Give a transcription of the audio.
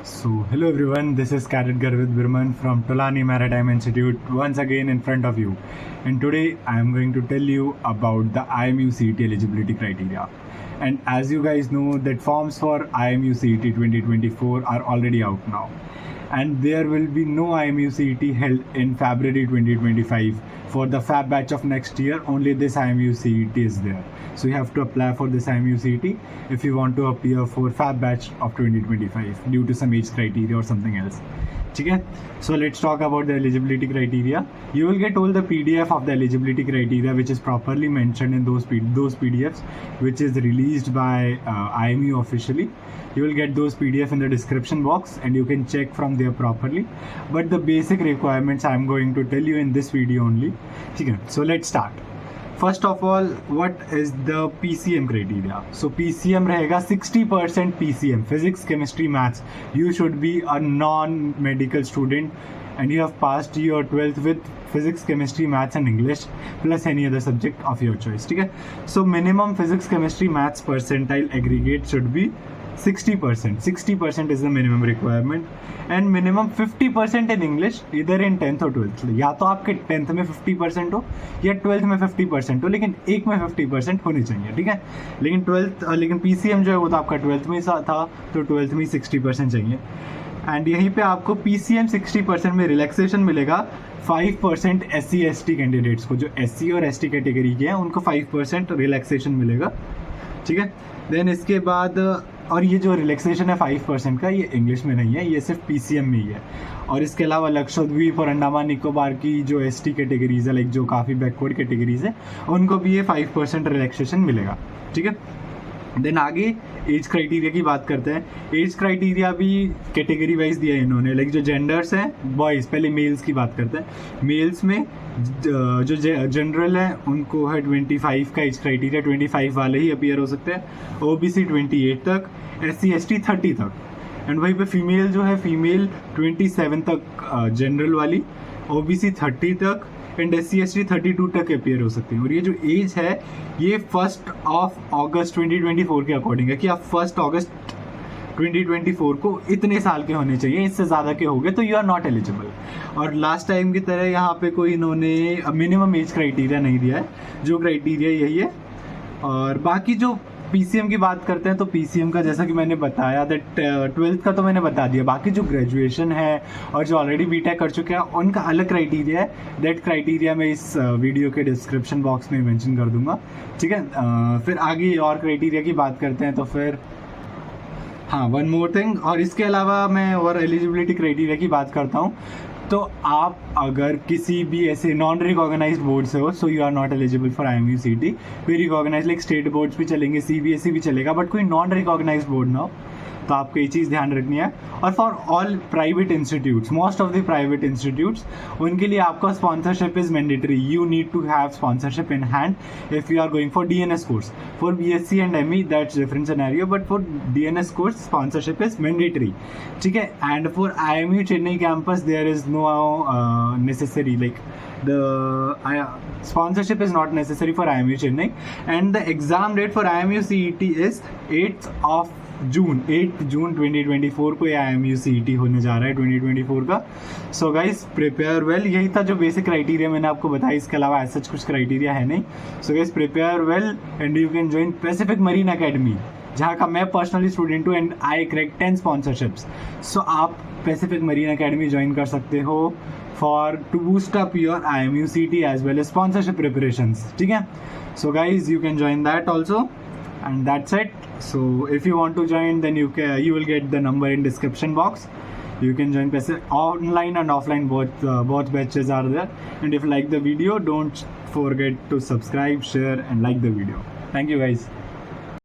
So, hello everyone, this is Cadet Garvit Birman from Tolani Maritime Institute once again in front of you. And today I am going to tell you about the IMU CET eligibility criteria. And as you guys know, that forms for IMU CET 2024 are already out now. And there will be no IMU CET held in February 2025 for the Fab batch of next year. Only this IMU CET is there. So you have to apply for this IMU CET if you want to appear for Fab batch of 2025 due to some age criteria or something else. Okay? So let's talk about the eligibility criteria. You will get all the PDF of the eligibility criteria which is properly mentioned in those PDFs which is released by IMU officially. You will get those PDF in the description box and you can check from there properly. But the basic requirements I am going to tell you in this video only. Okay? So let's start. First of all, what is the PCM criteria? So PCM रहेगा 60% PCM, physics, chemistry, maths. You should be a non-medical student and you have passed your 12th with physics, chemistry, maths and English plus any other subject of your choice. ठीक है? So minimum physics, chemistry, maths percentile aggregate should be 60%. 60% is the minimum requirement and minimum 50% in English either in 10th or 12th. या तो आपके 10th में 50% हो या 12th में 50% हो, लेकिन एक में 50% होनी चाहिए. ठीक है, लेकिन PCM जो है वो तो आपका 12th में था, तो 12th में 60% चाहिए. एंड यहीं पे आपको PCM 60% में रिलैक्सेशन मिलेगा 5% SC ST कैंडिडेट्स को. जो SC और ST कैटेगरी के हैं उनको 5% रिलैक्सेशन मिलेगा. ठीक है, देन इसके बाद और ये जो रिलैक्सेशन है 5% का, ये इंग्लिश में नहीं है, ये सिर्फ PCM में ही है. और इसके अलावा लक्षद्वीप और अंडमान निकोबार की जो ST कैटेगरीज है, लाइक जो काफ़ी बैकवर्ड कैटेगरीज है, उनको भी ये 5% रिलैक्सेशन मिलेगा. ठीक है, देन आगे एज क्राइटेरिया की बात करते हैं. एज क्राइटेरिया भी कैटेगरी वाइज दिया है इन्होंने, लाइक जो जेंडर्स हैं बॉयज़. पहले मेल्स की बात करते हैं. मेल्स में जो जनरल है उनको है 25 का एज क्राइटेरिया, 25 वाले ही अपीयर हो सकते हैं. OBC 28 तक, SC ST 30 तक. एंड वहीं पे फीमेल जो है, फीमेल 27 तक जनरल वाली, OBC 30 तक एंड SC ST 32 तक अपीयर हो सकते हैं. और ये जो एज है ये 1 अगस्त 2024 के अकॉर्डिंग है कि आप 1 अगस्त 2024 को इतने साल के होने चाहिए. इससे ज़्यादा के हो गए तो यू आर नॉट एलिजिबल. और लास्ट टाइम की तरह यहाँ पे कोई इन्होंने मिनिमम एज क्राइटेरिया नहीं दिया है, जो क्राइटेरिया यही है. और बाकी जो PCM की बात करते हैं तो PCM का जैसा कि मैंने बताया दैट 12th का तो मैंने बता दिया. बाकी जो ग्रेजुएशन है और जो ऑलरेडी BTech कर चुके हैं उनका अलग क्राइटेरिया है. दैट क्राइटेरिया मैं इस वीडियो के डिस्क्रिप्शन बॉक्स में मेंशन कर दूंगा. ठीक है, फिर आगे और क्राइटेरिया की बात करते हैं. तो फिर हाँ, वन मोर थिंग, और इसके अलावा मैं और एलिजिबिलिटी क्राइटेरिया की बात करता हूँ. तो आप अगर किसी भी ऐसे नॉन रिकॉग्नाइज्ड बोर्ड से हो, so you are not eligible for IMU CET. कोई रिकॉग्नाइज लाइक स्टेट बोर्ड्स भी चलेंगे, CBSE भी चलेगा, बट कोई नॉन रिकॉग्नाइज्ड बोर्ड ना हो, तो आपको ये चीज़ ध्यान रखनी है. और for all private institutes, most of the private institutes, उनके लिए आपका sponsorship is mandatory. You need to have sponsorship in hand if you are going for DNS course. For BSc and ME that's different scenario, but for DNS course sponsorship is mandatory. ठीक है, and for IMU Chennai campus there is no necessary, like the sponsorship is not necessary for IMU Chennai. And the exam date for IMU CET is 8th June 2024 को ये IMU CET होने जा रहा है 2024 का. So guys prepare well. यही था जो बेसिक क्राइटेरिया मैंने आपको बताया, इसके अलावा ऐसा कुछ क्राइटेरिया है नहीं. So guys prepare well and you can join Pacific marine academy, जहाँ का मैं पर्सनली स्टूडेंट हूँ एंड आई क्रैक 10 स्पॉन्सरशिप्स. सो आप पैसिफिक मरीन अकेडमी ज्वाइन कर सकते हो for to boost up your IMU CET as well as sponsorship preparations. ठीक है, so guys you can join that also and that's it. So if you want to join then you will get the number in description box. You can join online and offline, both batches are there. And if you like the video, don't forget to subscribe, share and like the video. Thank you guys.